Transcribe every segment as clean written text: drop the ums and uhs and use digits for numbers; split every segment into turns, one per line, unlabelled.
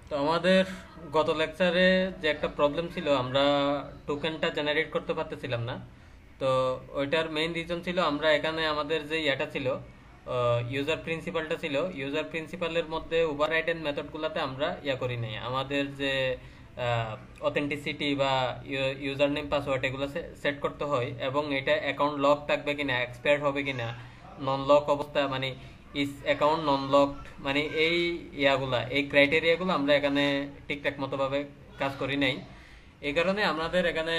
তো আমাদের গত লেকচারে যে একটা প্রবলেম ছিল, আমরা টোকেনটা জেনারেট করতে পারতেছিলাম না। তো ওইটার মেইন রিজন ছিল আমরা এখানে আমাদের যে ইয়েটা ছিল, ইউজার প্রিন্সিপালটা ছিল, ইউজার প্রিন্সিপালের মধ্যে ওভাররাইডেন মেথডগুলোতে আমরা করি নাই। আমাদের যে অথেন্টিসিটি বা ইউজার নেম পাসওয়ার্ড এগুলো সেট করতে হয়, এবং এটা অ্যাকাউন্ট লক থাকবে কিনা, এক্সপায়ার্ড হবে কিনা, নন লক অবস্থা মানে ইস অ্যাকাউন্ট নন লকড, মানে এই ক্রাইটেরিয়াগুলো আমরা এখানে ঠিকঠাক মতোভাবে কাজ করি নাই। এই কারণে আমাদের এখানে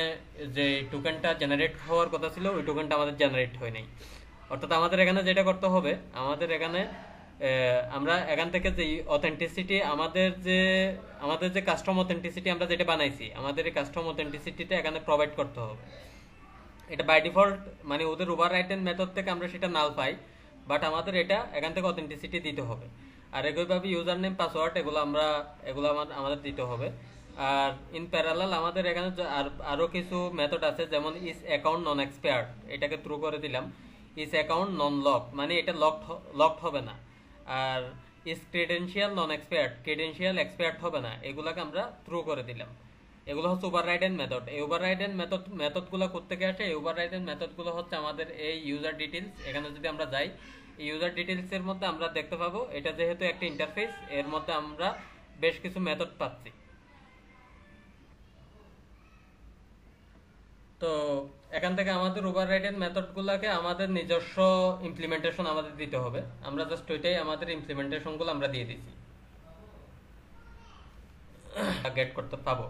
যে টোকেনটা জেনারেট হওয়ার কথা ছিল ওই টোকেনটা আমাদের জেনারেট হয় নাই। অর্থাৎ আমাদের এখানে যেটা করতে হবে, আমাদের এখানে আমরা এখান থেকে যে অথেন্টিসিটি, আমাদের যে কাস্টম অথেন্টিসিটি আমরা যেটা বানাইছি, আমাদের এই কাস্টম অথেন্টিসিটিটা এখানে প্রোভাইড করতে হবে। এটা বাই ডিফল্ট মানে ওদের ওভার রাইটেন মেথড থেকে আমরা সেটা নাল পাই, বাট আমাদের এটা এখান থেকে অথেন্টিসিটি দিতে হবে। আর একইভাবে ইউজার নেম পাসওয়ার্ড এগুলো আমাদের দিতে হবে। আর ইন প্যারালাল আমাদের এখানে আরো কিছু মেথড আছে, যেমন ইস অ্যাকাউন্ট নন এক্সপায়ার্ড, এটাকে থ্রু করে দিলাম। ইস অ্যাকাউন্ট নন লক মানে এটা লকড হবে না। আর ইস ক্রেডেনশিয়াল নন এক্সপায়ার্ড, ক্রেডেনশিয়াল এক্সপায়ার্ড হবে না, এগুলাকে আমরা থ্রু করে দিলাম। এগুলো হচ্ছে ওভাররাইডেন মেথড। এই ওভাররাইডেন মেথডগুলো কোত্থেকে আসে? এই ওভাররাইডেন মেথডগুলো হচ্ছে আমাদের এই ইউজার ডিটেইলস। এখানে যদি আমরা যাই, এই ইউজার ডিটেইলস এর মধ্যে আমরা দেখতে পাবো, এটা যেহেতু একটা ইন্টারফেস, এর মধ্যে আমরা বেশ কিছু মেথড পাচ্ছি। তো এখান থেকে আমাদের ওভাররাইডেন মেথডগুলোকে আমাদের নিজস্ব ইমপ্লিমেন্টেশন আমাদের দিতে হবে। আমরা জাস্ট ওইটাই আমাদের ইমপ্লিমেন্টেশনগুলো আমরা দিয়ে দিছি, গেট করতে পাবো।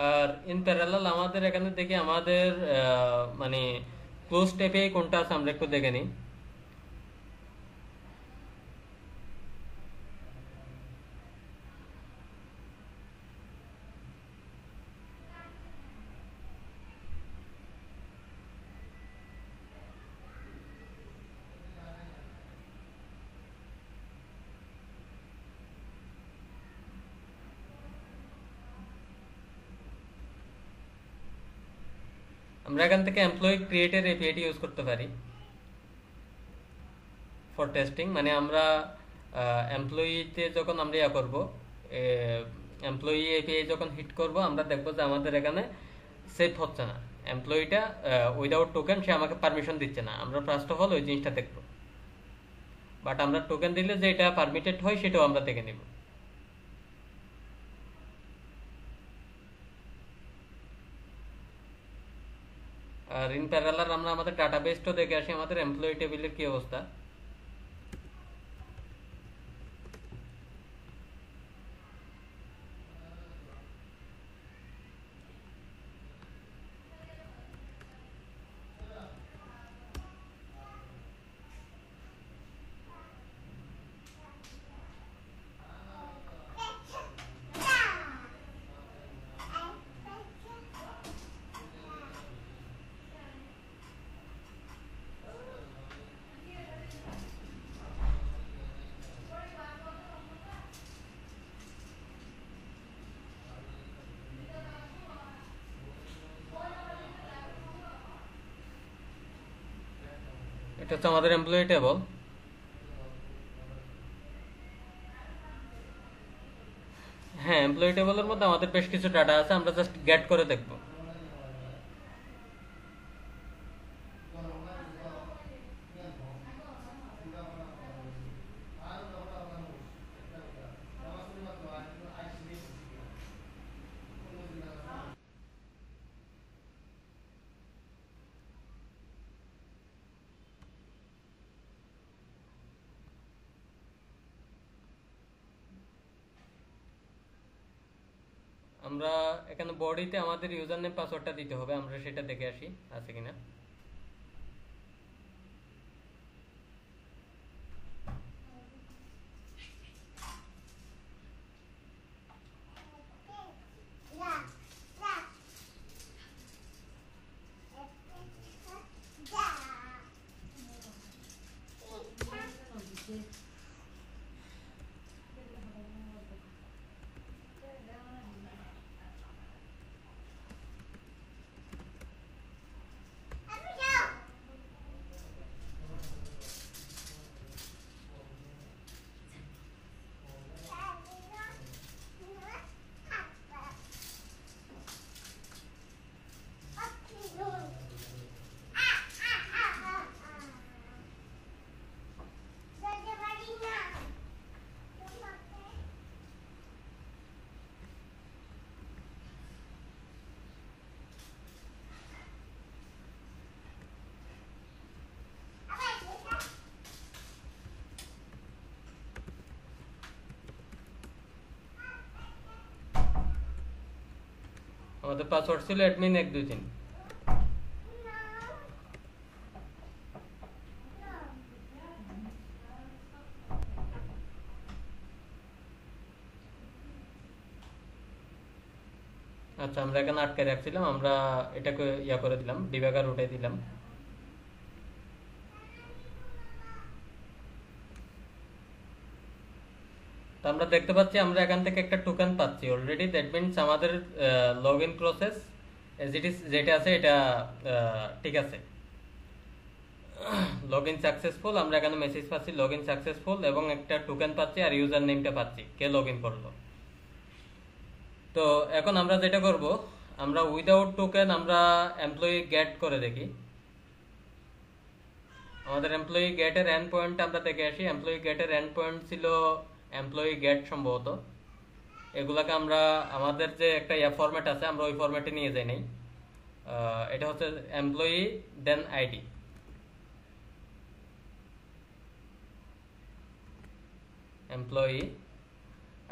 আর ইন প্যারালাল আমাদের এখানে দেখি আমাদের মানে ক্লোজ স্টেপে কোনটা আছে আমরা একটু দেখে নিই। আমরা এখান থেকে এমপ্লয়ি ক্রিয়েটের এপিআইটি ইউজ করতে পারি ফর টেস্টিং। মানে আমরা এমপ্লয়িতে যখন আমরা করবো, এমপ্লয়ি এপিআই যখন হিট করব, আমরা দেখবো যে আমাদের এখানে সেভ হচ্ছে না এমপ্লয়িটা। উইদাউট টোকেন সে আমাকে পারমিশন দিচ্ছে না। আমরা ফার্স্ট অফ অল ওই জিনিসটা দেখবো, বাট আমরা টোকেন দিলে যে এটা পারমিটেড হয় সেটাও আমরা দেখে নিব। আর ইন প্যারালাল আমরা আমাদের ডাটাবেসটাও দেখে আসি আমাদের এমপ্লয়ি টেবিলের কি অবস্থা। এটা হচ্ছে আমাদের এমপ্লয়ি টেবল। হ্যাঁ, এমপ্লয়ি টেবলের মধ্যে আমাদের বেশ কিছু ডাটা আছে, আমরা জাস্ট গেট করে দেখবো। আমরা এখানে বডিতে আমাদের ইউজার নেম পাসওয়ার্ডটা দিতে হবে, আমরা সেটা দেখে আসি আছে কিনা। আমাদের পাসওয়ার্ড ছিল অ্যাডমিন 123। আচ্ছা, আমরা এখানে আটকে রাখছিলাম, আমরা এটাকে ইয়া করে দিলাম, ডিবাগার উঠাই দিলাম। তো আমরা দেখতে পাচ্ছি আমরা এখান থেকে একটা টোকেন পাচ্ছি অলরেডি। দ্যাট মিনস আমাদের log in process as it is যেটা আছে এটা ঠিক আছে, লগ ইন সাকসেসফুল। আমরা এখানে মেসেজ পাচ্ছি লগ ইন সাকসেসফুল এবং একটা টোকেন পাচ্ছি আর ইউজার নেমটা পাচ্ছি কে লগ ইন করলো। তো এখন আমরা যেটা করব, আমরা উইদাউট টোকেন আমরা এমপ্লয়ি গেট করে দেখি। আমাদের এমপ্লয়ি গেটের এন্ড পয়েন্ট আমরা দেখে আসি। এমপ্লয়ি গেটের এন্ড পয়েন্ট ছিল এমপ্লয়ি গেট সম্ভবত। এগুলাকে আমরা আমাদের যে একটা ফরম্যাট আছে আমরা ওই ফরম্যাটে নিয়ে যাই নাই। এটা হচ্ছে employee then ID. Employee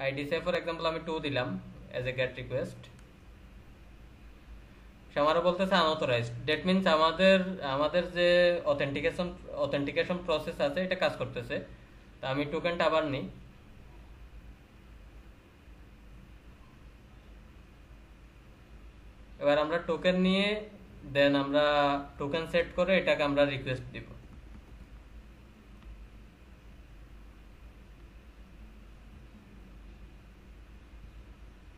ID সে ফর এক্সাম্পল আমি 2 দিলাম এজ এ গেট রিকোয়েস্ট। সে আমারও বলতেছে আনঅথরাইজড। দ্যাট মিনস আমাদের যে অথেন্টিকেশন প্রসেস আছে এটা কাজ করতেছে। তা আমি টোকেনটা আবার নিই। এবার আমরা টোকেন নিয়ে দেন আমরা টোকেন সেট করে এটাকে আমরা রিকোয়েস্ট দিব।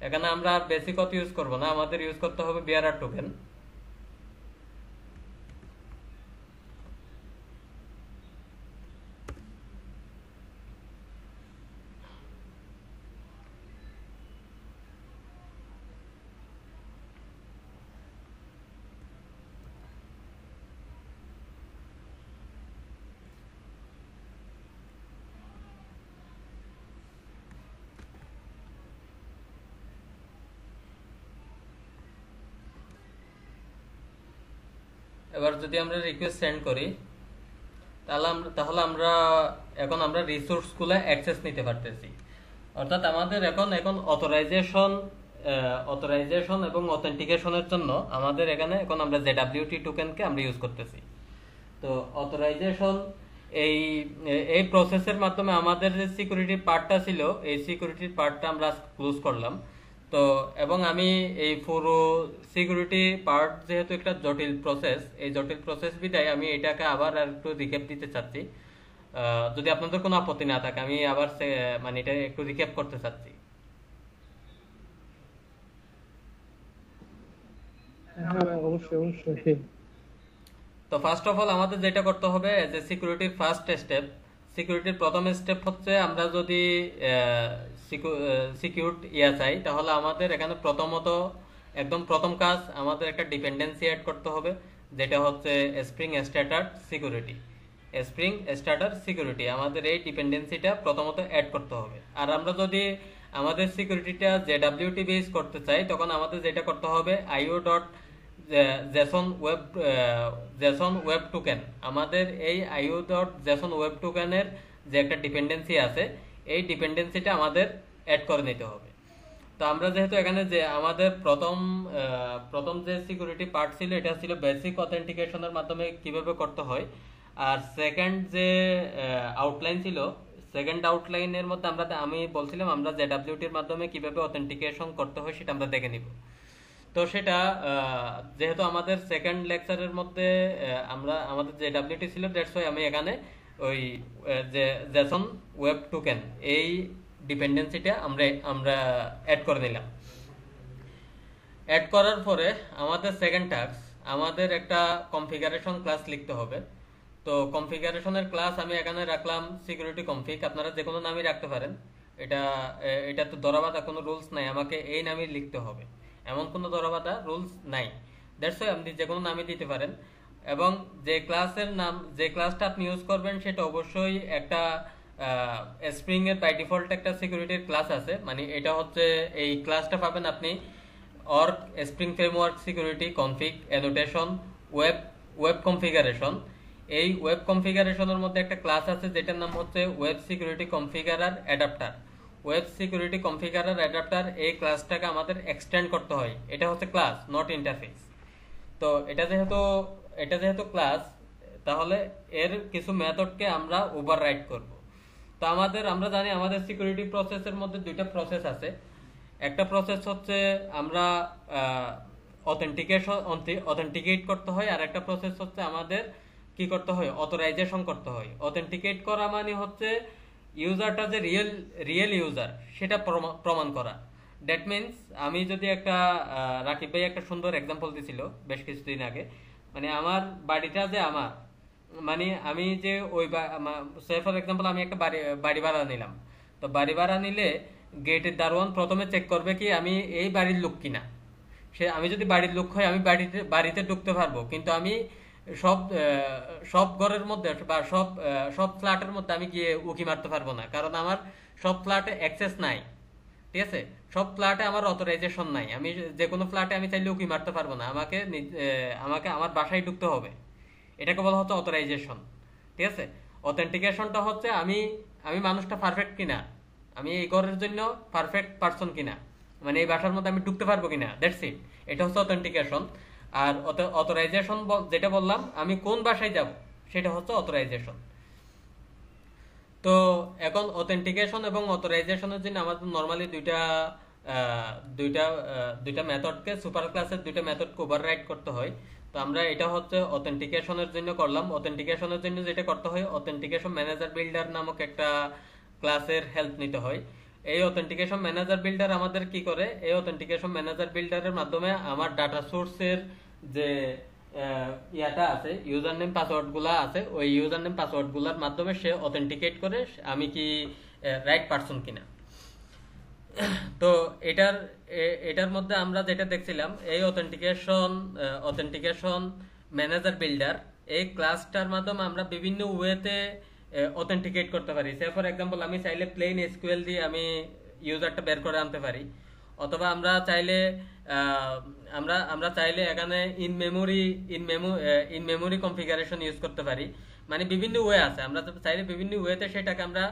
এখানে আমরা আর বেসিক অথ ইউজ করব না, আমাদের ইউজ করতে হবে বিআরআর টোকেন। এবার যদি আমরা রিকোয়েস্ট সেন্ড করি তাহলে আমরা এখন আমরা রিসোর্সগুলো অ্যাক্সেস নিতে পারতেছি। অর্থাৎ আমাদের এখন অথরাইজেশন এবং অথেন্টিকেশনের জন্য আমাদের এখানে এখন আমরা জেডব্লিউটি টোকেনকে আমরা ইউজ করতেছি। তো অথরাইজেশন এই এই প্রসেসের মাধ্যমে আমাদের যে সিকিউরিটি পার্টটা ছিল এই সিকিউরিটির পার্টটা আমরা ক্লোজ করলাম। তো এবং আমি এই পুরো সিকিউরিটি পার্ট যেহেতু একটা জটিল প্রসেস, এই জটিল প্রসেস বিদায় আমি এটাকে আবার আর একটু রিক্যাপ দিতে চাচ্ছি। যদি আপনাদের কোনো আপত্তি না থাকে আমি আবার মানে এটা একটু রিক্যাপ করতে চাচ্ছি। তো ফার্স্ট অফ অল আমাদের যেটা করতে হবে যে সিকিউরিটির ফার্স্ট স্টেপ, সিকিউরিটির প্রথম স্টেপ হচ্ছে আমরা যদি সিকিউরড চাই তাহলে আমাদের এখানে প্রথমত একদম প্রথম কাজ আমাদের একটা ডিপেন্ডেন্সি অ্যাড করতে হবে, যেটা হচ্ছে spring starter security. Spring starter security আমাদের এই ডিপেন্ডেন্সিটা প্রথমত অ্যাড করতে হবে। আর আমরা যদি আমাদের সিকিউরিটিটা জেডব্লিউটি বেস করতে চাই তখন আমাদের যেটা করতে হবে আইও ডট জেসন ওয়েব টোকেন। আমাদের এই আইও ডট জেসন ওয়েব টোকেনের যে একটা ডিপেন্ডেন্সি আছে এই ডিপেন্ডেন্সিটা আমাদের অ্যাড করে নিতে হবে। তো আমরা যেহেতু এখানে যে আমাদের প্রথম যে সিকিউরিটি পার্ট ছিল এটা ছিল বেসিক অথেন্টিকেশনের মাধ্যমে কিভাবে করতে হয়, আর সেকেন্ড যে আউটলাইন ছিল, সেকেন্ড আউটলাইনের মধ্যে আমি বলছিলাম আমরা জেডাব্লিউটির মাধ্যমে কিভাবে অথেন্টিকেশন করতে হয় সেটা আমরা দেখে নিব। তো সেটা যেহেতু আমাদের সেকেন্ড লেকচারের মধ্যে আমাদের জেডাব্লিউটি ছিল, দ্যাটস ওয়াই আমি এখানে ওই যে জেসন ওয়েব টোকেন এই ডিপেন্ডেন্সিটা আমরা অ্যাড করে নিলাম। অ্যাড করার পরে আমাদের সেকেন্ড টাস্ক, আমাদের একটা কনফিগারেশন ক্লাস লিখতে হবে। তো কনফিগারেশনের ক্লাস আমি এখানে রাখলাম সিকিউরিটি কনফিগ, আপনারা যে কোনো নামই রাখতে পারেন, এটা তো ধরাবাঁধা কোনো রুলস নাই, আমাকে এই নামই লিখতে হবে এমন কোনো ধরাবাঁধা রুলস নাই, দ্যাটস ওয়াই আপনি যে কোনো নামই দিতে পারেন। এবং যে ক্লাসের নাম, যে ক্লাসটা আপনি ইউজ করবেন সেটা অবশ্যই একটা স্প্রিং এর বাই ডিফল্ট একটা সিকিউরিটির ক্লাস আছে, মানে এটা হচ্ছে এই ক্লাসটা পাবেন আপনি org spring framework security config annotation web configuration. এই ওয়েব কনফিগারেশনের মধ্যে একটা ক্লাস আছে যেটার নাম হচ্ছে web security configurer adapter. Web security configurer adapter এই ক্লাসটাকে আমাদের এক্সটেন্ড করতে হয়, এটা হচ্ছে ক্লাস নট ইন্টারফেস। তো এটা যেহেতু ক্লাস, তাহলে এর কিছু মেথডকে আমরা ওভাররাইড করব। তো আমরা জানি আমাদের সিকিউরিটি প্রসেসের মধ্যে দুইটা প্রসেস আছে। একটা প্রসেস হচ্ছে আমরা অথেন্টিকেট করতে হয়, আর একটা প্রসেস হচ্ছে আমাদের কি করতে হয়, অথরাইজেশন করতে হয়। অথেন্টিকেট করা মানে হচ্ছে ইউজারটা যে রিয়েল ইউজার সেটা প্রমাণ করা। দ্যাট মিনস আমি যদি একটা রাকিব ভাই একটা সুন্দর এক্সাম্পল দিছিল বেশ কিছুদিন আগে, মানে আমার বাড়িটা যে আমার, মানে আমি যে ওই সে ফর এক্সাম্পল আমি একটা বাড়ি ভাড়া নিলাম। তো বাড়ি ভাড়া নিলে গেটের দারোয়ান প্রথমে চেক করবে কি আমি এই বাড়ির লোক কিনা। আমি যদি বাড়ির লোক হয় আমি বাড়িতে ঢুকতে পারবো, কিন্তু আমি সব ঘরের মধ্যে বা সব ফ্ল্যাটের মধ্যে আমি গিয়ে উকি মারতে পারবো না, কারণ আমার সব ফ্ল্যাটে অ্যাক্সেস নাই। ঠিক আছে, সব ফ্ল্যাটে আমার অথরাইজেশন নাই, আমি যে কোনো ফ্ল্যাটে আমি চাইলে উকি মারতে পারবো না, আমাকে আমার বাসায় ঢুকতে হবে। এটাকে বলা হচ্ছে অথরাইজেশন। ঠিক আছে, অথেন্টিকেশনটা হচ্ছে আমি মানুষটা পারফেক্ট কিনা, আমি এই ঘরের জন্য পারফেক্ট পারসন কিনা, মানে এই বাসার মধ্যে আমি ঢুকতে পারবো কিনা, দ্যাটস ইট। এটা হচ্ছে অথেন্টিকেশন। আর অথরাইজেশন যেটা বললাম আমি কোন বাসায় যাব সেটা হচ্ছে অথরাইজেশন। তো এখন অথেন্টিকেশন এবং অথরাইজেশনের জন্য আমাদের নরমালি দুইটা মেথডকে, সুপার ক্লাসের দুইটা মেথডকে ওভাররাইড করতে হয়। তো আমরা এটা হচ্ছে অথেন্টিকেশনের জন্য করলাম। অথেন্টিকেশনের জন্য যেটা করতে হয়, অথেন্টিকেশন ম্যানেজার বিল্ডার নামক একটা ক্লাসের হেল্প নিতে হয়। এই অথেন্টিকেশন ম্যানেজার বিল্ডার আমাদের কি করে, এই অথেন্টিকেশন ম্যানেজার বিল্ডারের মাধ্যমে আমার ডাটা সোর্সের যে ইয়াটা আছে, ইউজার নেম পাসওয়ার্ড গুলা আছে, ওই ইউজার নেম পাসওয়ার্ড গুলার মাধ্যমে সে অথেন্টিকেট করে আমি কি রাইট পারসন কিনা। তো এটার মধ্যে আমরা যেটা দেখছিলাম, এই অথেন্টিকেশন ম্যানেজার বিল্ডার এই ক্লাসটার মাধ্যমে আমরা বিভিন্ন ওয়েতে অথেন্টিকেট করতে পারি। সে ফর এক্সাম্পল আমি চাইলে প্লেন এসকিউএল দিয়ে আমি ইউজারটা বের করে আনতে পারি, অথবা আমরা চাইলে এখানে ইন মেমোরি কনফিগারেশন ইউজ করতে পারি। মানে বিভিন্ন ওয়ে আছে, আমরা চাইলে বিভিন্ন ওয়েতে সেটাকে আমরা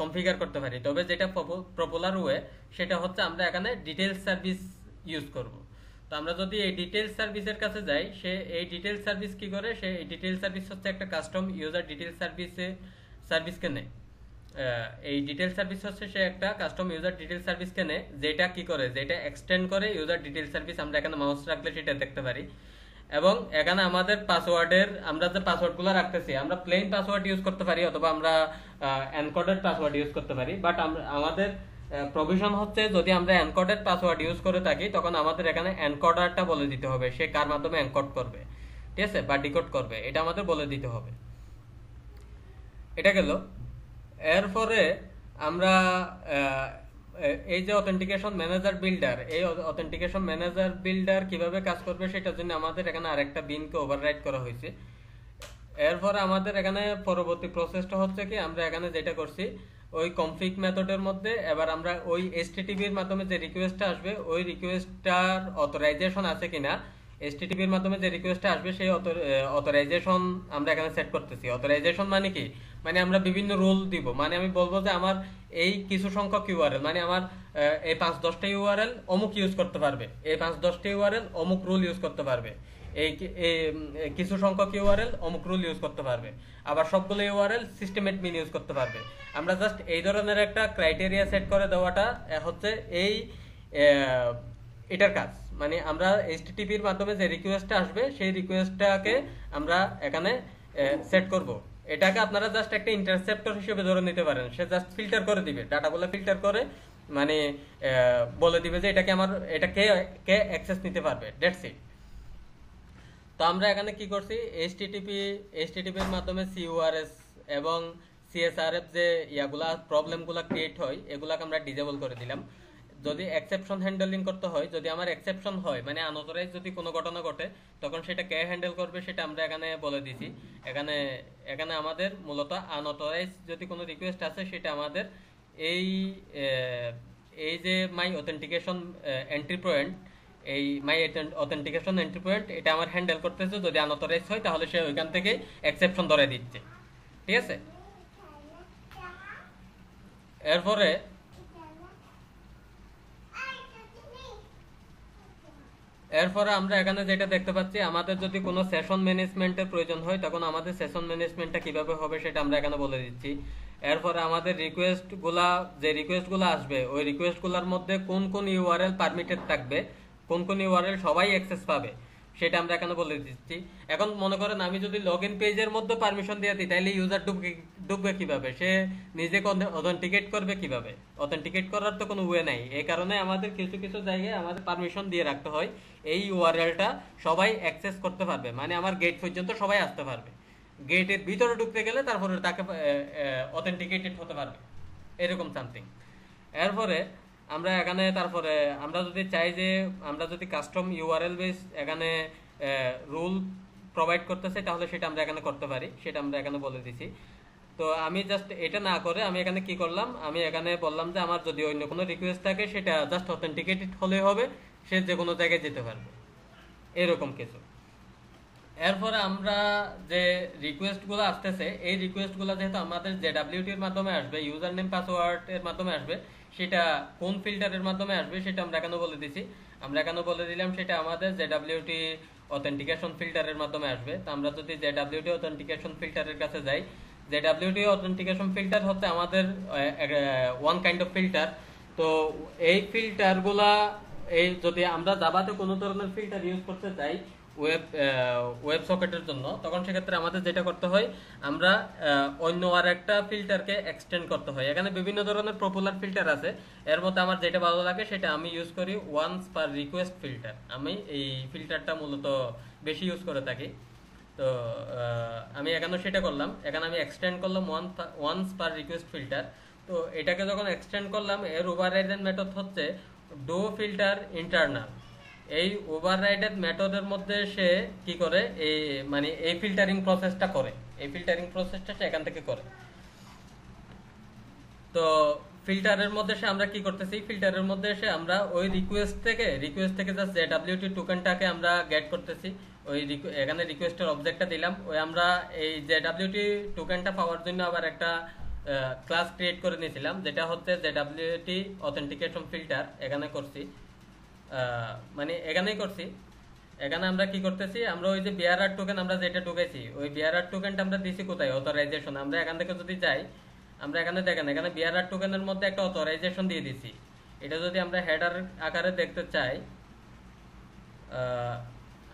কনফিগার করতে পারি। তবে যেটা পপুলার ওয়ে সেটা হচ্ছে আমরা এখানে ডিটেইলস সার্ভিস ইউজ করব। তো আমরা যদি এই ডিটেইলস সার্ভিসের কাছে যাই, সে এই ডিটেইলস সার্ভিস কি করে, সে এই ডিটেইলস সার্ভিস হচ্ছে একটা কাস্টম ইউজার ডিটেইলস সার্ভিসকে নেয়। এই ডিটেইলস সার্ভিস হচ্ছে সে একটা কাস্টম ইউজার ডিটেইলস সার্ভিসকে নেয়, যেটা কি করে, যেটা এক্সটেন্ড করে ইউজার ডিটেইলস সার্ভিস। আমরা এখানে মাউস রাখলে সেটা দেখতে পারি। এবং এখানে আমাদের আমরা যে পাসওয়ার্ডগুলো রাখতেছি, আমরা প্লেন পাসওয়ার্ড ইউজ করতে পারি, অথবা আমরা এনকোডেড পাসওয়ার্ড ইউজ করতে পারি। বাট আমাদের প্রভিশন হচ্ছে যদি আমরা এনকোডেড পাসওয়ার্ড ইউজ করে থাকি, তখন আমাদের এখানে এনকোডারটা বলে দিতে হবে, সে কার মাধ্যমে এনকোড করবে, ঠিক আছে, বা ডিকোড করবে, এটা আমাদের বলে দিতে হবে। এটা গেল। এরপরে আমরা এই যে অথেন্টিকেশন ম্যানেজার বিল্ডার, এই অথেন্টিকেশন ম্যানেজার বিল্ডার কিভাবে কাজ করবে সেটার জন্য আমাদের এখানে আরেকটা বিনকে ওভাররাইড করা হয়েছে। এরপরে আমাদের এখানে পরবর্তী প্রসেসটা হচ্ছে কি, আমরা এখানে যেটা করছি ওই কনফিগ মেথডের মধ্যে এবার আমরা ওই এসটিটিপির মাধ্যমে যে রিকোয়েস্টটা আসবে, ওই রিকোয়েস্টটার অথরাইজেশন আছে কিনা এইচটিটিপির মাধ্যমে যে রিকোয়েস্টটা আসবে সেই অথরাইজেশন আমরা এখানে সেট করতেছি। অথরাইজেশন মানে কি, মানে আমরা বিভিন্ন রুল দিব, মানে আমি বলবো যে আমার এই কিছু সংখ্যক ইউআরএল, মানে আমার এই 5-10টা ইউআরএল অমুক ইউজ করতে পারবে, এই 5-10টা ইউআরএল অমুক রুল ইউজ করতে পারবে, কিছু সংখ্যক ইউআরএল অমুক রুল ইউজ করতে পারবে, আবার সবগুলো ইউআরএল সিস্টেম অ্যাডমিন ইউজ করতে পারবে। আমরা জাস্ট এই ধরনের একটা ক্রাইটেরিয়া সেট করে দেওয়াটা হচ্ছে এই এটার কাজ। মানে আমরা এইচটিটিপির মাধ্যমে যে রিকোয়েস্টটা আসবে সেই রিকোয়েস্টটাকে আমরা এখানে সেট করব। এটাকে আপনারা জাস্ট একটা ইন্টারসেপ্টর হিসেবে ধরে নিতে পারেন। সে জাস্ট ফিল্টার করে দিবে, ডাটাগুলো ফিল্টার করে মানে বলে দিবে যে এটা কে অ্যাক্সেস নিতে পারবে, দ্যাটস ইট। তো আমরা এখানে কি করছি, এইচটিটিপির মাধ্যমে সিইউআরএস এবং সিএসআরএফ যে প্রবলেমগুলা ক্রিয়েট হয় এগুলাকে আমরা ডিসেবল করে দিলাম। যদি এক্সেপশন হ্যান্ডেলিং করতে হয়, যদি আমার এক্সেপশন হয় মানে আনঅথরাইজ যদি কোনো ঘটনা ঘটে, তখন সেটা কে হ্যান্ডেল করবে সেটা আমরা এখানে বলে দিছি। এখানে আমাদের মূলত আনঅথরাইজ যদি কোনো রিকোয়েস্ট আছে সেটা আমাদের এই যে মাই অথেন্টিকেশন এন্ট্রি পয়েন্ট, এই মাই অথেন্টিকেশন এন্ট্রি পয়েন্ট এটা আমার হ্যান্ডেল করতেছে। যদি আনঅথরাইজ হয় তাহলে সে ওইখান থেকে এক্সেপশন ধরে দিচ্ছে, ঠিক আছে। এরপরে আমরা এখানে যেটা দেখতে পাচ্ছি, আমাদের যদি কোনো সেশন ম্যানেজমেন্টের প্রয়োজন হয় তখন আমাদের সেশন ম্যানেজমেন্টটা কিভাবে হবে সেটা আমরা এখানে বলে দিচ্ছি। এরপরে আমাদের যে রিকোয়েস্টগুলো আসবে ওই রিকোয়েস্টগুলোর মধ্যে কোন কোন ইউআরএল পারমিটেড থাকবে, কোন কোন ইউআরএল সবাই অ্যাক্সেস পাবে সেটা আমরা এখানে বলে দিচ্ছি। এখন মনে করেন আমি যদি লগইন পেজের মধ্যে পারমিশন দিয়ে দিই তাহলে ইউজার ঢুকবে কিভাবে, সে নিজেকে অথেন্টিকেট করবে কিভাবে? অথেন্টিকেট করার তো কোনো ওয়ে নাই। এই কারণে আমাদের কিছু কিছু জায়গায় আমাদের পারমিশন দিয়ে রাখতে হয় এই ইউআরএলটা সবাই অ্যাক্সেস করতে পারবে, মানে আমার গেট পর্যন্ত সবাই আসতে পারবে। গেটের ভিতরে ঢুকতে গেলে তারপরে তাকে অথেন্টিকেটেড হতে পারবে, এরকম সামথিং। এরপরে আমরা যদি চাই যে আমরা যদি কাস্টম ইউআরএল বেস এখানে রুল প্রোভাইড করতে চাই তাহলে সেটা আমরা এখানে করতে পারি, সেটা আমরা এখানে বলে দিছি। তো আমি জাস্ট এটা না করে আমি এখানে কি করলাম, আমি এখানে বললাম যে আমার যদি অন্য কোনো রিকোয়েস্ট থাকে সেটা জাস্ট অথেন্টিকেটেড হলে হবে, সে যে কোনো জায়গায় যেতে পারবে, এরকম কিছু। এরপরে আমরা যে রিকোয়েস্টগুলো আসতেছে এই রিকোয়েস্টগুলো যেহেতু আমাদের জেডব্লিউটির মাধ্যমে আসবে, ইউজার নেম পাসওয়ার্ড এর মাধ্যমে আসবে, সেটা কোন ফিল্টারের মাধ্যমে আসবে সেটা আমরা এখানে বলে দিছি। আমরা এখানে বলে দিলাম সেটা আমাদের জেডব্লিউটি অথেন্টিকেশন ফিল্টারের মাধ্যমে আসবে। তো আমরা যদি জেডব্লিউটি অথেন্টিকেশন ফিল্টারের কাছে যাই, জেডব্লিউটি অথেন্টিকেশন ফিল্টার হচ্ছে আমাদের ওয়ান কাইন্ড অফ ফিল্টার। তো এই ফিল্টারগুলা যদি আমরা জাভাতে কোনো ধরনের ফিল্টার ইউজ করতে চাই ওয়েব সকেটের জন্য, তখন সেক্ষেত্রে আমাদের যেটা করতে হয় আমরা অন্য আর একটা ফিল্টারকে এক্সটেন্ড করতে হয়। এখানে বিভিন্ন ধরনের পপুলার ফিল্টার আছে, এর মধ্যে আমার যেটা ভালো লাগে সেটা আমি ইউজ করি ওয়ান্স পার রিকোয়েস্ট ফিল্টার। আমি এই ফিল্টারটা মূলত বেশি ইউজ করে থাকি। তো আমি এখানে সেটা করলাম, এখানে আমি এক্সটেন্ড করলাম ওয়ান্স পার রিকোয়েস্ট ফিল্টার। তো এটাকে যখন এক্সটেন্ড করলাম, এর ওভাররাইডেড মেথড হচ্ছে ডো ফিল্টার ইন্টারনাল। এই ওভাররাইডেড মেথডের মধ্যে সে কি করে, এই ফিল্টারিং প্রসেসটা করে, এই ফিল্টারিং প্রসেসটা সে এখান থেকে করে। তো ফিল্টারের মধ্যে আমরা কি করতেছি, ফিল্টারের মধ্যে আমরা ওই রিকোয়েস্ট থেকে জাস্ট জেডব্লিউটি টোকেনটাকে আমরা গেট করতেছি। এখানে রিকোয়েস্টের অবজেক্টটা দিলাম, আমরা এই জেডব্লিউটি টোকেনটা পাওয়ার জন্য আবার একটা ক্লাস ক্রিয়েট করে নিয়েছিলাম যেটা হচ্ছে জেডব্লিউটি অথেন্টিকেশন ফিল্টার। এখানে করছি, এখানেই করছি। এখানে আমরা কি করতেছি, আমরা ওই যে বিআরআর টোকেন আমরা যেটা ঢুকেছি ওই বিআরআর টোকেনটা আমরা দিছি কোথায়, অথরাইজেশন। আমরা এখান থেকে যদি যাই, আমরা এখানে দেখেন এখানে বিআরআর টোকেনের মধ্যে একটা অথরাইজেশন দিয়ে দিছি। এটা যদি আমরা হেডার আকারে দেখতে চাই,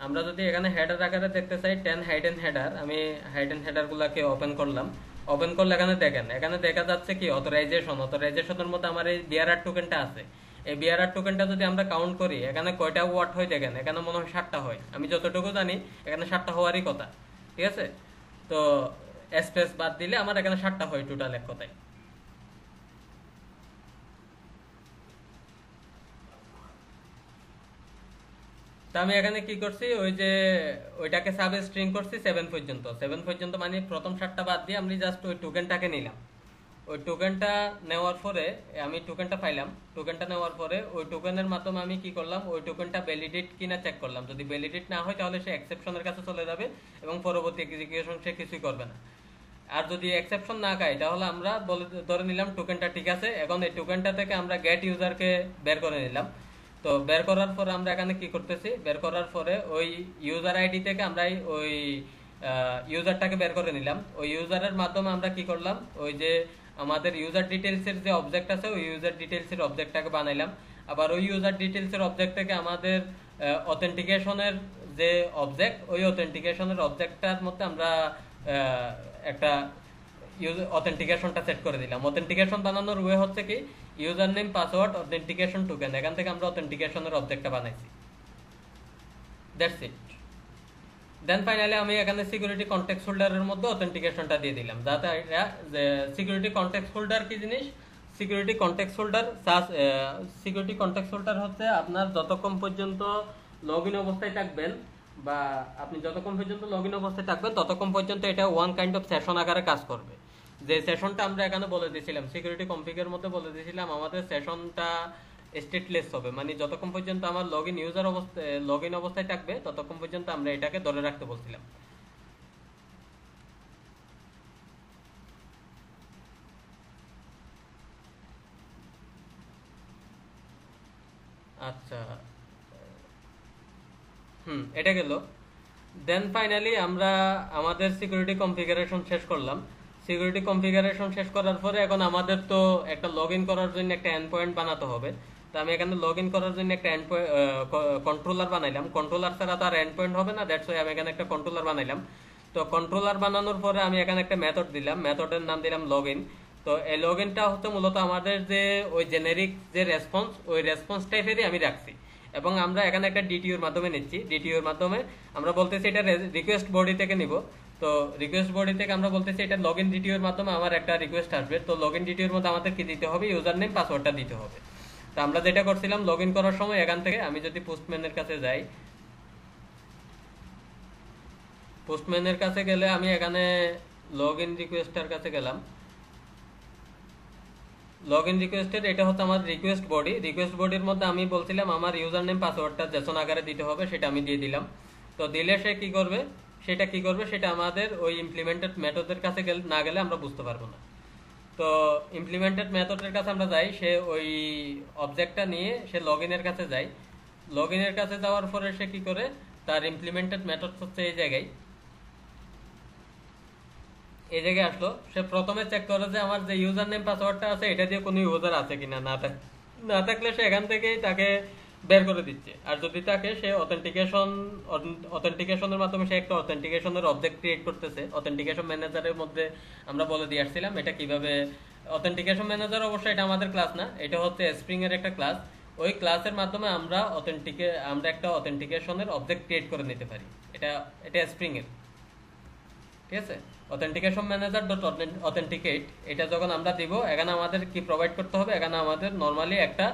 আমরা যদি এখানে হেডার আকারে দেখতে চাই 10 হাইডেন হেডার, আমি হাইডেন হেডারগুলোকে ওপেন করলাম। ওপেন করলে এখানে দেখেন, এখানে দেখা যাচ্ছে কি অথরাইজেশনের মধ্যে আমার এই বিআরআর টোকেনটা আছে। এই বিআরআর টোকেনটা যদি আমরা কাউন্ট করি এখানে কয়টা ওয়াট হয় দেখেন, এখানে মনে হয় 7টা হয়। আমি যতটুকু জানি এখানে 7টা হওয়ারই কথা, ঠিক আছে। তো স্পেস বাদ দিলে আমার এখানে 7টা হয় টোটাল এক কথায়। তো আমি এখানে কি করছি, ওইটাকে সাব স্ট্রিং করছি 7 পর্যন্ত মানে প্রথম 7টা বাদ দিয়ে আমি জাস্ট ওই টোকেনটাকে নিলাম। ওই টোকেনটা নেওয়ার পরে আমি টোকেনটা পাইলাম, টোকেনটা নেওয়ার পরে ওই টোকেনের মাধ্যমে আমি কি করলাম, ওই টোকেনটা ভ্যালিডেট কিনা চেক করলাম। যদি ভ্যালিডেট না হয় তাহলে সে এক্সেপশনের কাছে চলে যাবে এবং পরবর্তী এক্সিকিউশন সে কিছুই করবে না। আর যদি এক্সেপশন না খায় তাহলে আমরা ধরে নিলাম টোকেনটা ঠিক আছে। এখন এই টোকেনটা থেকে আমরা গেট ইউজারকে বের করে নিলাম। তো বের করার পরে আমরা এখানে কি করতেছি, বের করার পরে ওই ইউজার আইডি থেকে আমরা ওই ইউজারটাকে বের করে নিলাম। ওই ইউজারের মাধ্যমে আমরা কি করলাম, ওই যে আমাদের ইউজার ডিটেলসের যে অবজেক্ট আছে ওই ইউজার ডিটেলসের অবজেক্টটাকে বানাইলাম। আবার ওই ইউজার ডিটেলসের অবজেক্ট থেকে আমাদের অথেন্টিকেশনের যে অবজেক্ট, ওই অথেন্টিকেশনের অবজেক্টটার মধ্যে আমরা একটা অথেন্টিকেশনটা সেট করে দিলাম। অথেন্টিকেশন বানানোর ওয়ে হচ্ছে কি, user name password authentication token, এখান থেকে আমরা অথেন্টিকেশনের অবজেক্টটা বানাইছি। That's it. দেন ফাইনালি আমি এখানে সিকিউরিটি কনটেক্সট হোল্ডারের মধ্যে অথেন্টিকেশনটা দিয়ে দিলাম, যাতে এটা সিকিউরিটি কনটেক্সট হোল্ডার কি জিনিস। Security context holder security context holder হচ্ছে আপনার যতক্ষণ পর্যন্ত লগ ইন অবস্থায় থাকবেন বা আপনি যতক্ষণ পর্যন্ত লগ ইন অবস্থায় থাকবেন ততক্ষণ পর্যন্ত এটা ওয়ান কাইন্ড অফ সেশন আকারে কাজ করবে। যে সেশনটা আমরা এখানে বলে দিয়েছিলাম সিকিউরিটি কনফিগের মধ্যে বলে দিয়েছিলাম আমাদের সেশনটা স্টেটলেস হবে, মানে যতক্ষণ পর্যন্ত আমার লগ ইন ইউজার অবস্থায় লগ ইন অবস্থায় থাকবে ততক্ষণ পর্যন্ত আমরা এটাকে ধরে রাখতে বলছিলাম। আচ্ছা, এটা গেল। দেন ফাইনালি আমরা আমাদের সিকিউরিটি কনফিগারেশন শেষ করলাম। সিকিউরিটি কনফিগারেশন শেষ করার পরে এখন আমাদের তো একটা লগ ইন করার জন্য একটা এন্ড পয়েন্ট বানাতে হবে। তো আমি এখানে লগ ইন করার জন্য একটা এন্ড কন্ট্রোলার বানাইলাম। কন্ট্রোলার ছাড়া তো আর এন্ড পয়েন্ট হবে না, দ্যাটস ওয়াই আমি এখানে একটা কন্ট্রোলার বানাইলাম। তো কন্ট্রোলার বানানোর পরে আমি এখানে একটা মেথড দিলাম, মেথডের নাম দিলাম লগ ইন। তো এই লগ ইনটা হচ্ছে মূলত আমাদের যে ওই জেনেরিক যে রেসপন্স, ওই রেসপন্স টাইপেরই আমি রাখছি এবং আমরা এখানে একটা ডিটিউর মাধ্যমে নিচ্ছি। ডিটিউর মাধ্যমে আমরা বলতেছি এটা রিকোয়েস্ট বডি থেকে নিব। তো রিকোয়েস্ট বডি থেকে আমরা বলতেছি এটা লগ ইন ডিটিউর মাধ্যমে আমার একটা রিকোয়েস্ট আসবে। তো লগ ইন ডিটিউর মধ্যে আমাদের কি দিতে হবে, ইউজার নেম পাসওয়ার্ডটা দিতে হবে। তো আমরা যেটা করছিলাম লগ ইন করার সময় এখান থেকে আমি যদি পোস্টম্যানের কাছে যাই, পোস্টম্যানের কাছে গেলে আমি এখানে লগ ইন রিকোয়েস্টের কাছে গেলাম। লগ ইন রিকোয়েস্টের এটা হচ্ছে আমার রিকোয়েস্ট বডি। রিকোয়েস্ট বডির মধ্যে আমি বলছিলাম আমার ইউজার নেম পাসওয়ার্ডটা জেসন আকারে দিতে হবে, সেটা আমি দিয়ে দিলাম। তো দিলে সে কি করবে, সেটা আমাদের ওই ইমপ্লিমেন্টেড মেথডের কাছে না গেলে আমরা বুঝতে পারবো না। তো ইমপ্লিমেন্টেড মেথডের কাছে আমরা যাই, সে ওই অবজেক্টটা নিয়ে সে লগ ইনের কাছে যায়। লগ ইনের কাছে যাওয়ার পরে সে কি করে, তার ইমপ্লিমেন্টেড মেথড হচ্ছে এই জায়গায় আসলো। সে প্রথমে চেক করে যে আমার যে ইউজার নেম পাসওয়ার্ডটা আছে এটা দিয়ে কোনো ইউজার আছে কিনা, না থাকলে সে এখান থেকেই তাকে বের করে দিচ্ছে। আর যদি তাকে সে অথেন্টিকেশনের মাধ্যমে সে একটা অথেন্টিকেশনের অবজেক্ট ক্রিয়েট করতেছে। অথেন্টিকেশন ম্যানেজারের মধ্যে আমরা বলে দিয়ে আসছিলাম এটা কিভাবে। অথেন্টিকেশন ম্যানেজার অবশ্যই এটা আমাদের ক্লাস না, এটা হচ্ছে স্প্রিং এর একটা ক্লাস। ওই ক্লাসের মাধ্যমে আমরা একটা অথেন্টিকেশনের অবজেক্ট ক্রিয়েট করে নিতে পারি। এটা স্প্রিং এর, ঠিক আছে। অথেন্টিকেশন ম্যানেজার ডট অথেন্টিকেট এটা যখন আমরা দিব, এখানে আমাদের কি প্রোভাইড করতে হবে, এখানে আমাদের নর্মালি একটা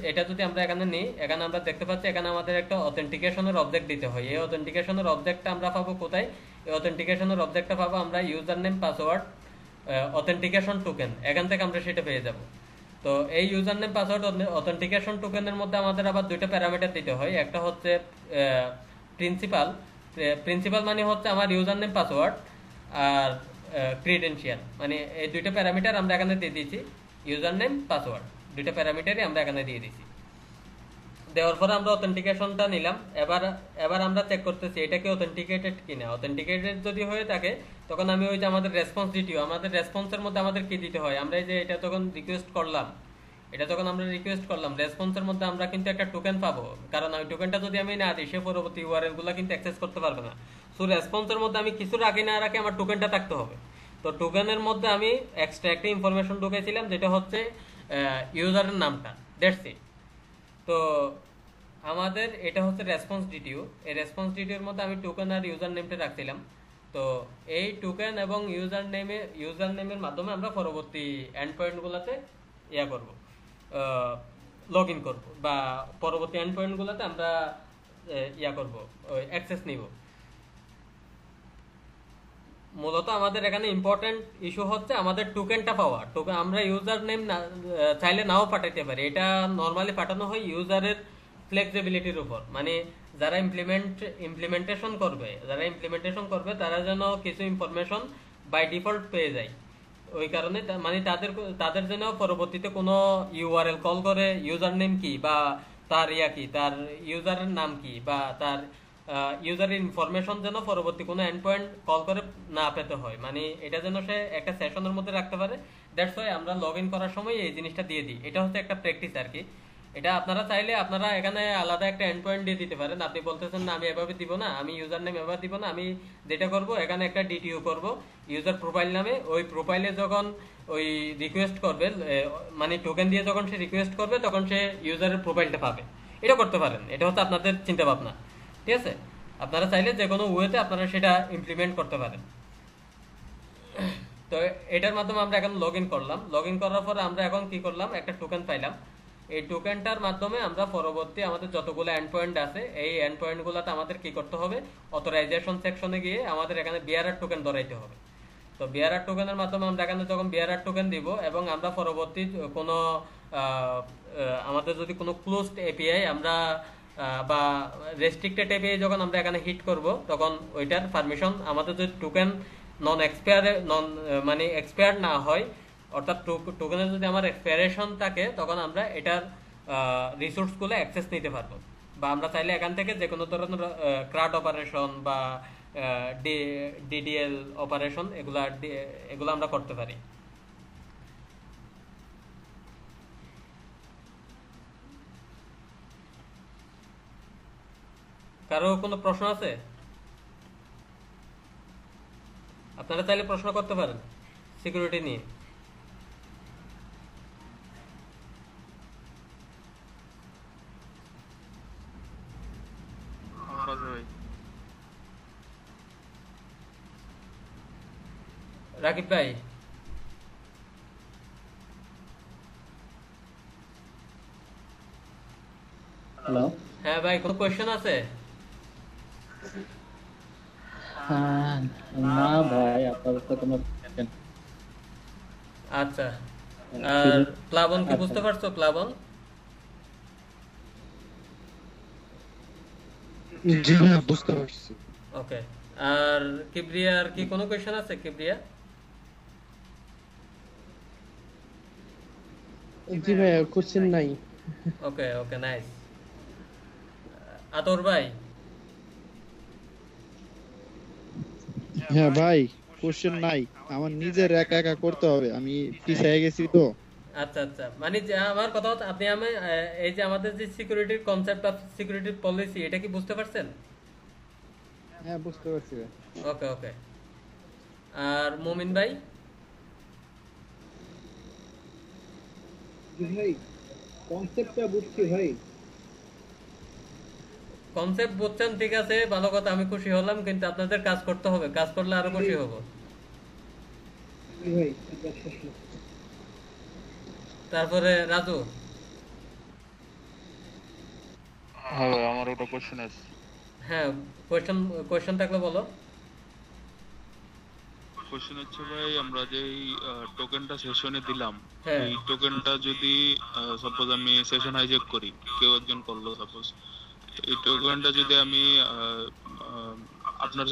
এটা যদি আমরা এখানে নিই, এখানে আমরা দেখতে পাচ্ছি এখানে আমাদের একটা অথেন্টিকেশনের অবজেক্ট দিতে হয়। এই অথেন্টিকেশনের অবজেক্টটা আমরা পাবো কোথায়, এই অথেন্টিকেশনের অবজেক্টটা পাবো আমরা user name password authentication token, এখান থেকে আমরা সেটা পেয়ে যাব। তো এই ইউজার নেম পাসওয়ার্ড অথেন্টিকেশন টোকেনের মধ্যে আমাদের আবার দুইটা প্যারামিটার দিতে হয়। একটা হচ্ছে প্রিন্সিপাল মানে হচ্ছে আমার ইউজার নেম পাসওয়ার্ড, আর ক্রিডেন্সিয়াল মানে এই দুইটা প্যারামিটার আমরা এখানে দিয়ে দিয়েছি। ইউজার নেম পাসওয়ার্ড দুইটা প্যারামিটারই আমরা এখানে দিয়ে দিয়েছি। দেওয়ার পরে আমরা অথেন্টিকেশনটা নিলাম। এবার আমরা চেক করতেছি এটা কি অথেন্টিকেটেড কিনা। অথেন্টিকেটেড যদি হয়ে থাকে তখন আমি ওই যে আমাদের রেসপন্স ডিটিও, আমাদের রেসপন্সের মধ্যে আমাদের কি দিতে হয়, আমরা এই যে এটা যখন রিকোয়েস্ট করলাম, রেসপন্সের মধ্যে আমরা কিন্তু একটা টোকেন পাবো, কারণ ওই টোকেনটা যদি আমি না দিই সে পরবর্তী ইউআরএল গুলো কিন্তু অ্যাক্সেস করতে পারবে না। সো রেসপন্সের মধ্যে আমি কিছু রাখি না রাখি আমার টোকেনটা থাকতে হবে। তো টোকেনের মধ্যে আমি এক্সট্রা একটা ইনফরমেশন ঢুকেছিলাম যেটা হচ্ছে ইউজারের নামটা, দ্যাটস ইট। তো আমাদের এটা হচ্ছে রেসপন্স ডিটিও। এই রেসপন্স ডিটিওর মধ্যে আমি টোকেন আর ইউজার নেমটা রাখছিলাম। তো এই টোকেন এবং ইউজার নেমের মাধ্যমে আমরা পরবর্তী এন্ড পয়েন্টগুলোতে করব, লগ ইন করবো বা পরবর্তী এন্ড পয়েন্টগুলোতে আমরা করব, অ্যাক্সেস নিব। মূলত আমাদের এখানে ইম্পর্টেন্ট ইস্যু হচ্ছে আমাদের টোকেনটা পাওয়া। টোকেন আমরা ইউজার নেম চাইলে নাও পাঠাইতে পারি, এটা নর্মালি পাঠানো হয় ইউজারের ফ্লেক্সিবিলিটির উপর। মানে যারা ইমপ্লিমেন্টেশন করবে তারা যেন কিছু ইনফরমেশন বাই ডিফল্ট পেয়ে যায়। ওই কারণে মানে তাদের জন্য পরবর্তীতে কোনো ইউআরএল কল করে ইউজার নেম কি বা তার কি তার ইউজারের নাম কি বা তার ইউজারের ইনফরমেশন যেন পরবর্তী কোনো এন্ড পয়েন্ট কল করে না পেতে হয়, মানে এটা যেন সে একটা সেশনের মধ্যে রাখতে পারে। দ্যাটস ওয়াই আমরা লগ ইন করার সময় এই জিনিসটা দিয়ে দিই। এটা হচ্ছে একটা প্র্যাকটিস আর কি। এটা আপনারা চাইলে আপনারা এখানে আলাদা একটা এন্ড পয়েন্ট দিয়ে দিতে পারেন। আপনি বলতেছেন না আমি এভাবে দিব না, আমি ইউজার নেম এভাবে দিব না, আমি যেটা করব এখানে একটা ডিটিইউ করব ইউজার প্রোফাইল নামে। ওই প্রোফাইলে যখন ওই রিকোয়েস্ট করবে, মানে টোকেন দিয়ে যখন সে রিকোয়েস্ট করবে তখন সে ইউজারের প্রোফাইলটা পাবে। এটা করতে পারেন, এটা হচ্ছে আপনাদের চিন্তা ভাবনা। ঠিক আছে, আপনারা চাইলে যে কোনো ওয়েতে আপনারা সেটা ইমপ্লিমেন্ট করতে পারেন। তো এটার মাধ্যমে আমরা এখন লগ ইন করলাম। লগ ইন করার পরে আমরা এখন কি করলাম, একটা টোকেন পাইলাম। এই টোকেনটার মাধ্যমে আমরা পরবর্তী আমাদের যতগুলো এন্ড পয়েন্ট আছে এই এন্ড পয়েন্টগুলোতে আমাদের কি করতে হবে, অথরাইজেশন সেকশনে গিয়ে আমাদের এখানে বিআরআর টোকেন ধরাইতে হবে। তো বিআরআর টোকেনের মাধ্যমে আমরা এখানে যখন বিআরআর টোকেন দিব এবং আমরা পরবর্তী কোনো আমাদের যদি কোনো ক্লোজড এপিআই আমরা বা রেস্ট্রিক্টেড এপিআই যখন আমরা এখানে হিট করব তখন ওইটার পারমিশন আমাদের যদি টোকেন মানে এক্সপায়ার না হয়, অর্থাৎ টোকেনের যদি আমার এক্সপায়ারেশন থাকে তখন আমরা এটার রিসোর্সগুলো অ্যাক্সেস নিতে পারবো। বা আমরা চাইলে এখান থেকে যে কোনো ধরনের ক্রাড অপারেশন বা ডিডিএল অপারেশন এগুলো আমরা করতে পারি। কারো কোনো প্রশ্ন আছে? আপনারা চাইলে প্রশ্ন করতে পারেন সিকিউরিটি নিয়ে। রাকিব ভাই,
হ্যালো।
হ্যাঁ ভাই, কোনো কোয়েশ্চেন আছে?
না ভাই, আপাতত কোনো question নেই।
আচ্ছা, আর প্লাবন কি
আচ্ছা,
বুঝতে পারছো? প্লাবন,
জি ভাইয়া বুঝতে পারছি।
ওকে। আর কিবরিয়ার কি কোনো কোয়েশ্চেন আছে? কিবরিয়া,
জি ভাইয়া, কোশ্চেন নাই।
ওকে ওকে, নাইস। আতর ভাই,
হ্যাঁ ভাই, কোশ্চেন নাই, আমার নিজের একা একা করতে হবে, আমি পিছিয়ে গেছি তো।
আচ্ছা আচ্ছা, মানে যে আমার কথা হচ্ছে আপনি আমি এই যে আমাদের যে সিকিউরিটির কনসেপ্ট অফ সিকিউরিটি পলিসি এটা কি বুঝতে পারছেন?
হ্যাঁ বুঝতে পারছি ভাই।
ওকে ওকে। আর মুমিন ভাই,
জি ভাই, কনসেপ্টটা বুঝছি ভাই।
কনসেপ্ট বুঝছেন, ঠিক আছে, ভালো কথা, আমি খুশি হলাম, কিন্তু আপনাদের কাজ করতে হবে, কাজ করলে আরো খুশি হব।
জি ভাই, ঠিক আছে।
তারপরে রাজু,
হ্যাঁ ভাই, আমার ওটা কোশ্চেন আছে।
হ্যাঁ, কোয়েশ্চেন কোয়েশ্চেন থাকলে বলো।
কোশ্চেন হচ্ছে ভাই, আমরা যে টোকেনটা সেশনে দিলাম,
হ্যাঁ
এই টোকেনটা যদি সাপোজ আমি সেশন হাইজ্যাক করি, কেউ একজন করলো সাপোজ, এই টোকেনটা যদি আমি আপনার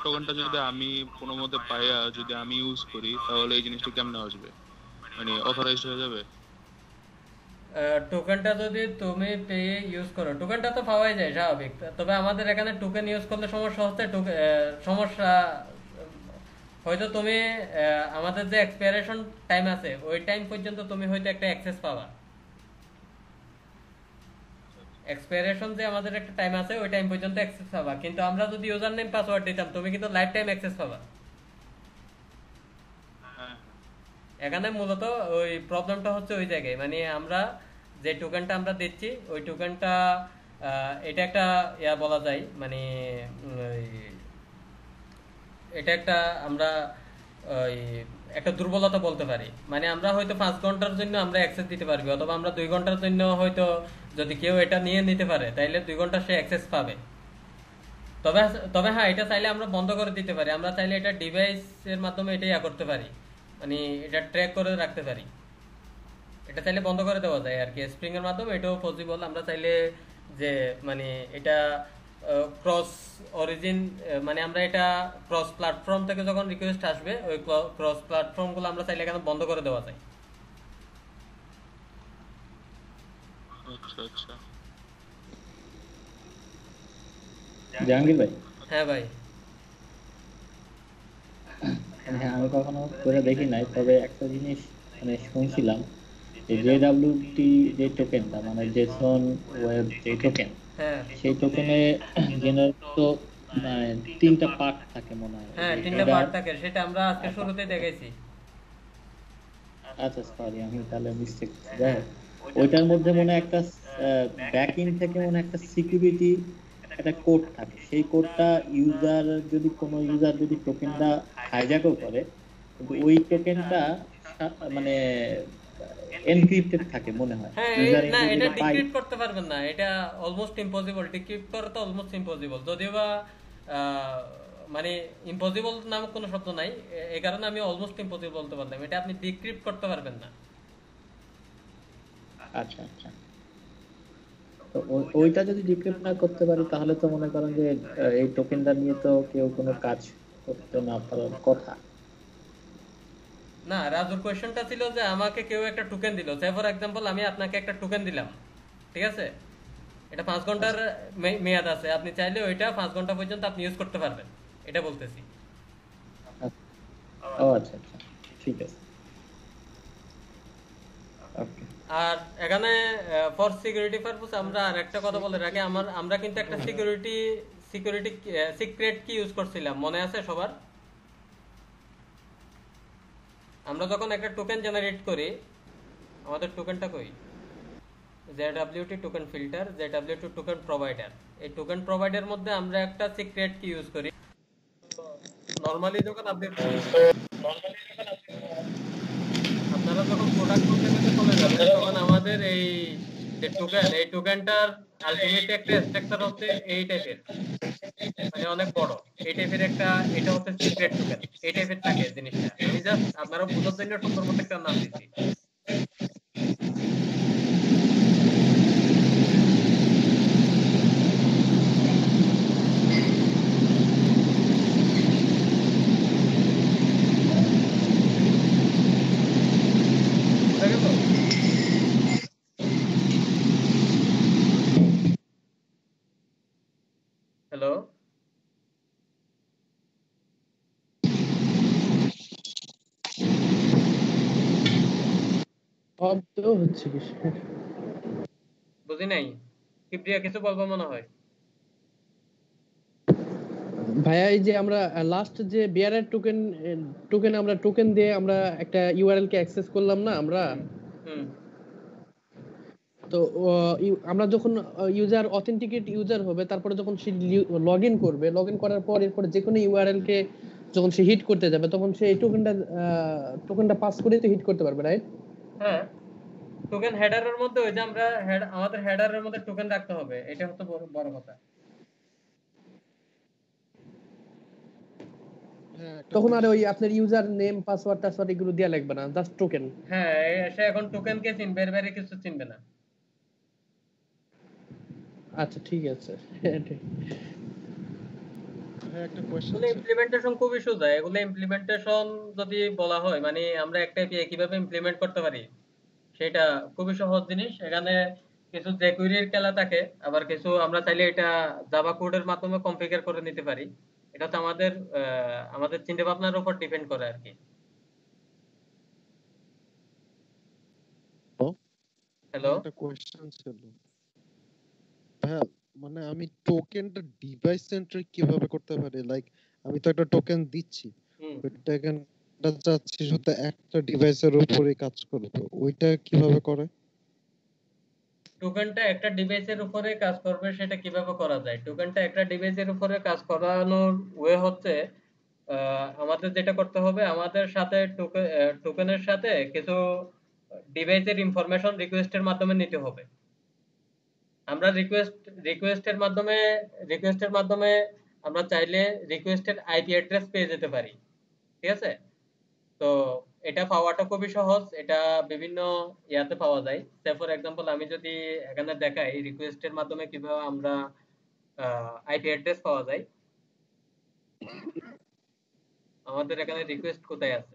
টোকেনটা যদি আমি কোনো মতে পাইয়া যদি আমি ইউজ করি, তাহলে এই জিনিসটা কেমনে আসবে, মানে অথরাইজড হয়ে যাবে?
টোকেনটা যদি তুমি পেয়ে ইউজ করো, টোকেনটা তো পাওয়াই যায় স্বাভাবিক। তবে আমাদের এখানে টোকেন ইউজ করলে সমস্যা হচ্ছে, সমস্যা হয়তো তুমি আমাদের যে এক্সপায়ারেশন টাইম আছে ওই টাইম পর্যন্ত তুমি হয়তো একটা অ্যাক্সেস পাবা। এক্সপায়ারেশন যে আমাদের একটা টাইম আছে ওই টাইম পর্যন্ত অ্যাক্সেস পাবা, কিন্তু আমরা যদি ইউজার নেম পাসওয়ার্ড দিতাম তুমি কিন্তু লাইফ টাইম অ্যাক্সেস পাবা।
হ্যাঁ
এখানে মূলত ওই প্রবলেমটা হচ্ছে ওই জায়গায়, মানে আমরা যে টোকেনটা আমরা দিচ্ছি ওই টোকেনটা এটা একটা বলা যায়, মানে এটা একটা আমরা ওই একটা দুর্বলতা বলতে পারি। মানে আমরা হয়তো 5 ঘন্টার জন্য আমরা অ্যাক্সেস দিতে পারবি, অথবা আমরা 2 ঘন্টার জন্য হয়তো যদি কেউ এটা নিয়ে নিতে পারে তাইলে 2 ঘন্টা সে অ্যাক্সেস পাবে। তবে তবে হ্যাঁ, এটা চাইলে আমরা বন্ধ করে দিতে পারি। আমরা চাইলে এটা ডিভাইসের মাধ্যমে এটা ইয়া করতে পারি, মানে এটা ট্র্যাক করে রাখতে পারি। এটা চাইলে বন্ধ করে দেওয়া যায় আর কি, স্প্রিং এর মাধ্যমে এটাও পসিবল। আমরা চাইলে যে মানে এটা ক্রস অরিজিন, মানে আমরা এটা ক্রস প্ল্যাটফর্ম থেকে যখন রিকোয়েস্ট আসবে ওই ক্রস প্ল্যাটফর্ম গুলো আমরা চাইলে এখানে বন্ধ করে দেওয়া যায়।
আচ্ছা আচ্ছা।
জাহাঙ্গীর ভাই,
হ্যাঁ ভাই।
হ্যাঁ আমি কখনো করে দেখি নাই, তবে একটা জিনিস মানে শুনছিলাম যে JWT যে টোকেনটা মানে জেসন ওয়েব যে টোকেন,
হ্যাঁ
সেই টোকেনে জেনারেট মানে 3টা পার্ট থাকে মনে হয়।
হ্যাঁ, তিনটা
এটা
পার্ট থাকে, সেটা আমরা আজকে শুরুতেই দেখেছি।
আচ্ছা সরি, আমি তাহলে মিস্টেক করছি। যাই হোক, ওইটার মধ্যে মনে হয় একটা ব্যাকইন থেকে মনে হয় একটা সিকিউরিটি একটা কোড থাকে। সেই কোডটা ইউজার যদি কোনো ইউজার যদি টোকেনটা হাইজ্যাকও করে, কিন্তু ওই টোকেনটা মানে এনক্রিপ্টেড থাকে মনে হয়।
হ্যাঁ
ইউজার
না, এটা
যদি পাই,
ডিক্রিপ্ট করতে পারবেন না, এটা অলমোস্ট ইম্পসিবল। ডিক্রিপ্ট করা তো অলমোস্ট ইম্পসিবল, যদিও বা মানে ইম্পসিবল নামক কোনো শব্দ নাই, এই কারণে আমি অলমোস্ট ইম্পসিবল বলতে পারলাম। এটা আপনি ডিক্রিপ্ট করতে পারবেন না।
আচ্ছা আচ্ছা। তো ওইটা যদি ডিক্রিপ্ট না করতে পারি তাহলে তো মনে করেন যে এই টোকেনটা নিয়ে তো কেউ কোনো কাজ করতে না পারার কথা।
না, রাজুর কোয়েশ্চেনটা ছিল যে আমাকে কেউ একটা টোকেন দিল, সে ফর এক্সাম্পল আমি আপনাকে একটা টোকেন দিলাম, ঠিক আছে? এটা 5 ঘন্টার মেয়াদ আছে, আপনি চাইলে ওইটা 5 ঘন্টা পর্যন্ত আপনি ইউজ করতে পারবেন, এটা বলতেছি।
ও আচ্ছা আচ্ছা, ঠিক আছে, ওকে।
আর এখানে ফর সিকিউরিটি পারপোজ আমরা আর একটা কথা বলে রাখি, আমরা কিন্তু একটা সিকিউরিটি সিকিউরিটি সিক্রেট কি ইউজ করছিলাম, মনে আছে সবার? আমরা যখন একটা টোকেন জেনারেট করি, আমাদের টোকেনটা কই? JWT token filter, JWT token provider. এই টোকেন প্রোভাইডার মধ্যে আমরা একটা সিক্রেট কি ইউজ করি। নরমালি যখন আপনারা যখন প্রোডাক্ট কনসেপ্টে চলে যাবেন, তখন আমাদের এই যে টোকেন, এই টোকেনটার আলটিমেট একটা স্ট্রাকচার হচ্ছে এই টাইপের, মানে অনেক বড় এই টাইপের একটা, এটা হচ্ছে সিক্রেট টোকেন, এই টাইপের থাকে জিনিসটা। আমি জাস্ট আপনারা বোঝার জন্য সুন্দর মতো একটা নাম দিচ্ছি। বুঝা গেল? হ্যালো?
শব্দ হচ্ছে কিছু।
বুঝি নাই, কিপ্রিয়া কিছু বলবো মনে হয়।
ভাইয়া এই যে আমরা লাস্ট যে বিয়ারের টোকেন টোকেন আমরা টোকেন দিয়ে আমরা একটা ইউআরএল কে অ্যাক্সেস করলাম না আমরা,
হুম।
তো আমরা যখন ইউজার অথেন্টিকেট ইউজার হবে, তারপরে যখন সে লগ ইন করবে, লগ ইন করার পর এরপরে যে কোনো ইউআরএল কে যখন সে হিট করতে যাবে, তখন সে এই টোকেনটা পাস করে তো হিট করতে পারবে, রাইট?
হ্যাঁ, টোকেন হেডারের মধ্যে ওই যে আমরা আমাদের হেডারের মধ্যে টোকেন রাখতে হবে, এটা হচ্ছে বড় বড় কথা।
তখন আর ওই আপনার ইউজার নেম পাসওয়ার্ড টাসওয়ার্ড এগুলো দেয়া লাগবে না, জাস্ট টোকেন।
হ্যাঁ, সে এখন টোকেনকে চিনবে, এর বাইরে কিছু চিনবে না।
আচ্ছা ঠিক আছে।
হ্যাঁ একটা কোয়েশ্চেন
এগুলো ইমপ্লিমেন্টেশন খুবই সোজা। এগুলো ইমপ্লিমেন্টেশন যদি বলা হয়, মানে আমরা একটা এপিআই কিভাবে ইমপ্লিমেন্ট করতে পারি, সেটা খুবই সহজ জিনিস। এখানে কিছু jQuery খেলা থাকে, আবার কিছু আমরা চাইলে এটা জাভা কোডের মাধ্যমে কনফিগার করে নিতে পারি। এটা তো আমাদের চিন্তা ভাবনার উপর ডিপেন্ড করে আর কি। হ্যালো?
একটা কোয়েশ্চেন ছিল ভাইয়া, মানে আমি টোকেনটা ডিভাইস সেন্ট্রিক কিভাবে করতে পারি? লাইক আমি তো একটা টোকেন দিচ্ছি,
হুম।
ওই টোকেনটা চাচ্ছি শুধু একটা ডিভাইসের উপরে কাজ করবে, ওইটা কিভাবে করে?
টোকেনটা একটা ডিভাইসের উপরে কাজ করবে, সেটা কিভাবে করা যায়? টোকেনটা একটা ডিভাইসের উপরে কাজ করানোর ওয়ে হচ্ছে, আমাদের যেটা করতে হবে, আমাদের সাথে টোকেনের সাথে কিছু ডিভাইসের ইনফরমেশন রিকোয়েস্টের মাধ্যমে নিতে হবে। আমরা রিকোয়েস্টের মাধ্যমে আমরা চাইলে রিকোয়েস্টের আইপি অ্যাড্রেস পেয়ে যেতে পারি, ঠিক আছে? তো এটা পাওয়াটা খুবই সহজ, এটা বিভিন্ন ইয়াতে পাওয়া যায়। সে ফর এক্সাম্পল আমি যদি এখানে দেখাই রিকোয়েস্টের মাধ্যমে কিভাবে আমরা আইপি অ্যাড্রেস পাওয়া যায়। আমাদের এখানে রিকোয়েস্ট কোথায় আছে,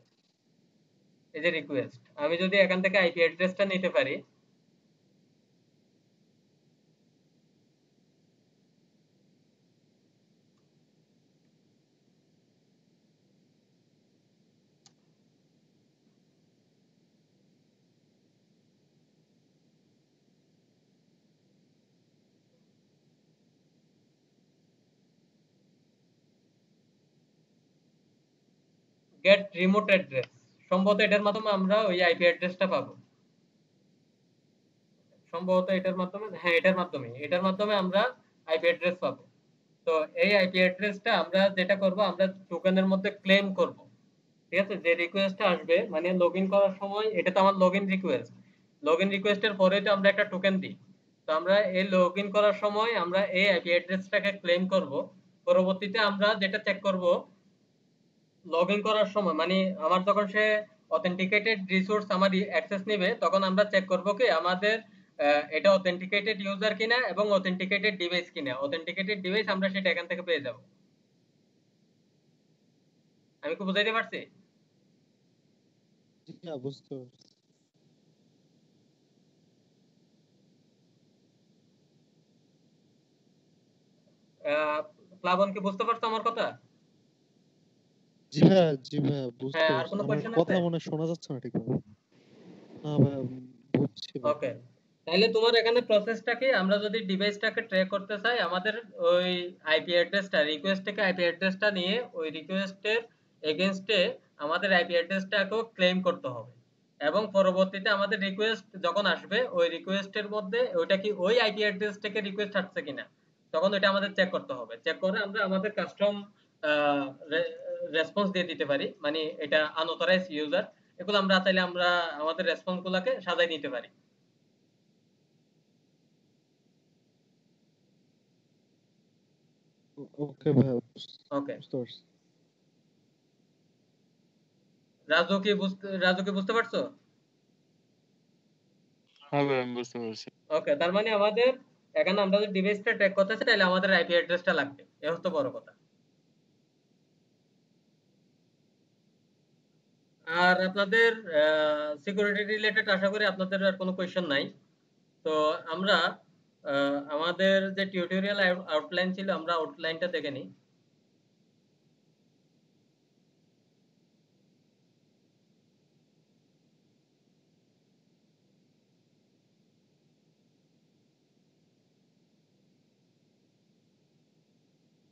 এই যে রিকোয়েস্ট, আমি যদি এখান থেকে আইপি অ্যাড্রেসটা নিতে পারি, গেট রিমোট অ্যাড্রেস, সম্ভবত এটার মাধ্যমে আমরা ওই আইপি অ্যাড্রেসটা পাবো, সম্ভবত এটার মাধ্যমে, হ্যাঁ এটার মাধ্যমে আমরা আইপি অ্যাড্রেস পাবো। তো এই আইপি অ্যাড্রেসটা আমরা যেটা করব, আমরা টোকেনের মধ্যে ক্লেম করব, ঠিক আছে? যে রিকোয়েস্টটা আসবে মানে লগইন করার সময়, এটা তো আমার লগইন রিকোয়েস্ট, লগইন রিকোয়েস্টের পরে তো আমরা একটা টোকেন দিই। তো আমরা এই লগইন করার সময় আমরা এই আইপি অ্যাড্রেসটাকে ক্লেম করব। পরবর্তীতে আমরা যেটা চেক করব লগইন করার সময়, মানে আমার যখন সে অথেন্টিকেটেড রিসোর্স আমার অ্যাক্সেস নেবে, তখন আমরা চেক করব কি আমাদের এটা অথেন্টিকেটেড ইউজার কিনা এবং অথেন্টিকেটেড ডিভাইস কিনা। অথেন্টিকেটেড ডিভাইস আমরা সেটা এখান থেকে পেয়ে যাব। আমি কি বুঝাইতে পারছি?
জি হ্যাঁ, বুঝতে পারছি।
প্লাবন কি বুঝতে পারছো আমার কথা?
জি ভাইয়া, জি ভাইয়া, বুঝতে
হ্যাঁ, আর
পারছি।
কোনো
আমার
কোয়েশ্চেন
কথা
আছে?
মনে হয় শোনা যাচ্ছে না ঠিকভাবে। না ভাইয়া, বুঝছি ভাই।
ওকে, তাহলে তোমার এখানে প্রসেসটা কি, আমরা যদি ডিভাইসটাকে ট্র্যাক করতে চাই, আমাদের ওই আইপি অ্যাড্রেসটা, রিকোয়েস্ট থেকে আইপি অ্যাড্রেসটা নিয়ে ওই রিকোয়েস্টের এগেইনস্টে আমাদের আইপি অ্যাড্রেসটাকেও ক্লেম করতে হবে। এবং পরবর্তীতে আমাদের রিকোয়েস্ট যখন আসবে, ওই রিকোয়েস্টের মধ্যে ওইটা কি ওই আইপি অ্যাড্রেস থেকে রিকোয়েস্ট আসছে কিনা, তখন ওইটা আমাদের চেক করতে হবে। চেক করে আমরা আমাদের কাস্টম রেসপন্স দিয়ে দিতে পারি, মানে এটা আনঅথরাইজ ইউজার, এগুলো আমরা চাইলে আমরা আমাদের রেসপন্স গুলাকে সাজাই নিতে পারি।
ওকে ভাইয়া,
ওকে,
বুঝতে পারছি।
রাজু কি বুঝতে পারছো?
হ্যাঁ ভাই, আমি বুঝতে পারছি।
ওকে, তার মানে আমাদের এখানে আমরা যদি ডিভাইসটা ট্র্যাক করতে চাই, তাহলে আমাদের আইপি অ্যাড্রেসটা লাগবে, এ হচ্ছে বড় কথা। আর আপনাদের সিকিউরিটি রিলেটেড আশা করি আপনাদের আর কোনো কোয়েশ্চেন নাই। তো আমরা আমাদের যে টিউটোরিয়াল আউটলাইন ছিল, আমরা আউটলাইনটা দেখে নিই।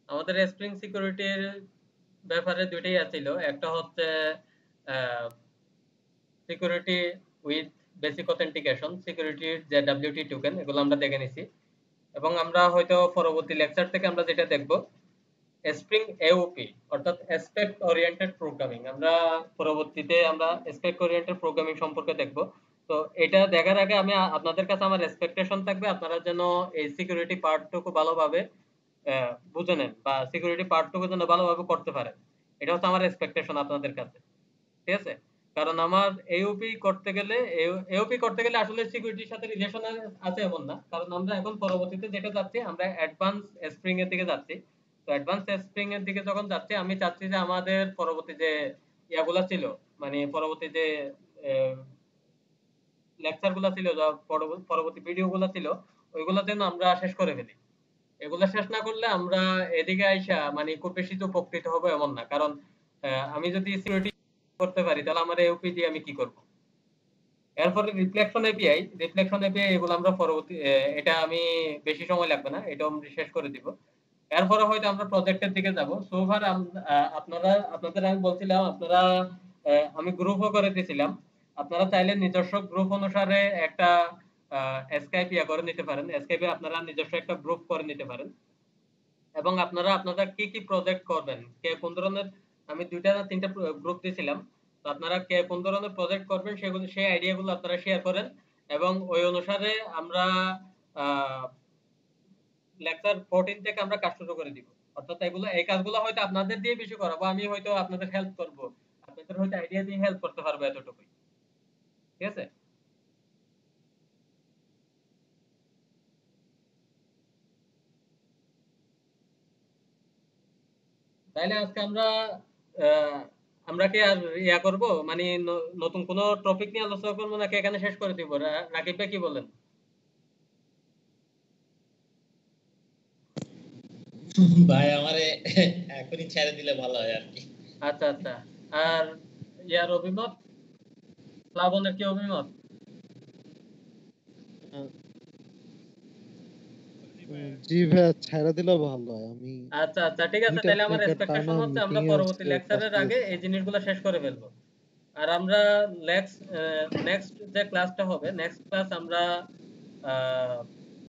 আমাদের স্প্রিং সিকিউরিটির ব্যাপারে দুইটাই আছিল, একটা হচ্ছে সিকিউরিটি উইথ বেসিক অথেন্টিকেশন, সিকিউরিটির যে ডাব্লিউটি টোকেন, এগুলো আমরা দেখে নিছি। এবং আমরা হয়তো পরবর্তী লেকচার থেকে আমরা যেটা দেখব স্প্রিং এওপি, অর্থাৎ অ্যাসপেক্ট ওরিয়েন্টেড প্রোগ্রামিং। আমরা পরবর্তীতে আমরা অ্যাসপেক্ট ওরিয়েন্টেড প্রোগ্রামিং সম্পর্কে দেখব। তো এটা দেখার আগে আমি আপনাদের কাছে আমার এক্সপেকটেশন থাকবে আপনারা যেন এই সিকিউরিটি পার্টটুকু ভালোভাবে বুঝে নেন, বা সিকিউরিটি পার্টটুকু যেন ভালোভাবে করতে পারেন। এটা হচ্ছে আমার এক্সপেকটেশন আপনাদের কাছে, ঠিক আছে? কারণ আমার এওপি করতে গেলে আসলে সিকিউরিটির সাথে রিলেশন আছে এমন না, কারণ আমরা এখন পরবর্তীতে যেটা যাচ্ছি, আমরা অ্যাডভান্স স্প্রিং এর দিকে যাচ্ছি। তো অ্যাডভান্স স্প্রিং এর দিকে যখন যাচ্ছি, আমি চাচ্ছি যে আমাদের পরবর্তী যে ইয়াগুলা ছিল, মানে পরবর্তী যে লেকচার গুলা ছিল, যা পরবর্তী ভিডিও গুলা ছিল, ওইগুলা যেন আমরা শেষ করে ফেলি। এগুলা শেষ না করলে আমরা এদিকে আইসা মানে খুব বেশি তো উপকৃত হবো এমন না, কারণ আমি যদি সিকিউরিটি করতে পারি, তাহলে আমার এওপি দিয়ে আমি কি করব? এরপরে রিফ্লেকশন এপিআই এগুলো আমরা পরবর্তী এটা আমি বেশি সময় লাগবে না, এটাও আমরা শেষ করে দিব। এরপরে হয়তো আমরা প্রজেক্টের দিকে যাব। সো ফার আপনাদের আমি বলছিলাম, আপনারা আমি গ্রুপও করে দিয়েছিলাম, আপনারা চাইলে নিজস্ব গ্রুপ অনুসারে একটা স্কাইপ ইয়া করে নিতে পারেন, স্কাইপে আপনারা নিজস্ব একটা গ্রুপ করে নিতে পারেন। এবং আপনারা আপনাদের কি কি প্রজেক্ট করবেন, কে কোন ধরনের, আমি 2টা না 3টা গ্রুপ দিয়েছিলাম। তো আপনারা কে কোন ধরনের প্রজেক্ট করবেন সেগুলো, সেই আইডিয়াগুলো আপনারা শেয়ার করেন, এবং ওই অনুসারে আমরা লেকচার 14 থেকে আমরা কাজ শুরু করে দিব। অর্থাৎ এগুলো এই কাজগুলো হয়তো আপনাদের দিয়ে বেশি করাবো, আমি হয়তো আপনাদের হেল্প করব, আপনাদের হয়তো আইডিয়া দিয়ে হেল্প করতে পারবো এতটুকুই। ঠিক আছে? তাইলে আজকে আমরা আহ, আমরা কি আর ইয়া করব, মানে নতুন কোনো টপিক নিয়ে আলোচনা করবো নাকি এখানে শেষ করে দিব? রাকিব ভাই কি বলেন?
ভাই আমারে এখনই ছেড়ে দিলে ভালো হয় আর কি।
আচ্ছা আচ্ছা। আর ইয়ার অভিমত, প্লাবনের কি অভিমত?
জি ভাই, ছাইড়া দিলে ভালো হয়। আমি
আচ্ছা আচ্ছা, ঠিক আছে।
2টা
তাহলে আমার
থেকে টানা
এক্সপেকটেশন হচ্ছে আমরা
মিটিং এ
পরবর্তী
আজকে
লেকচারের
ফার্স্ট
আগে এই জিনিসগুলো শেষ করে ফেলবো। আর আমরা নেক্সট নেক্সট যে ক্লাসটা হবে, নেক্সট ক্লাস আমরা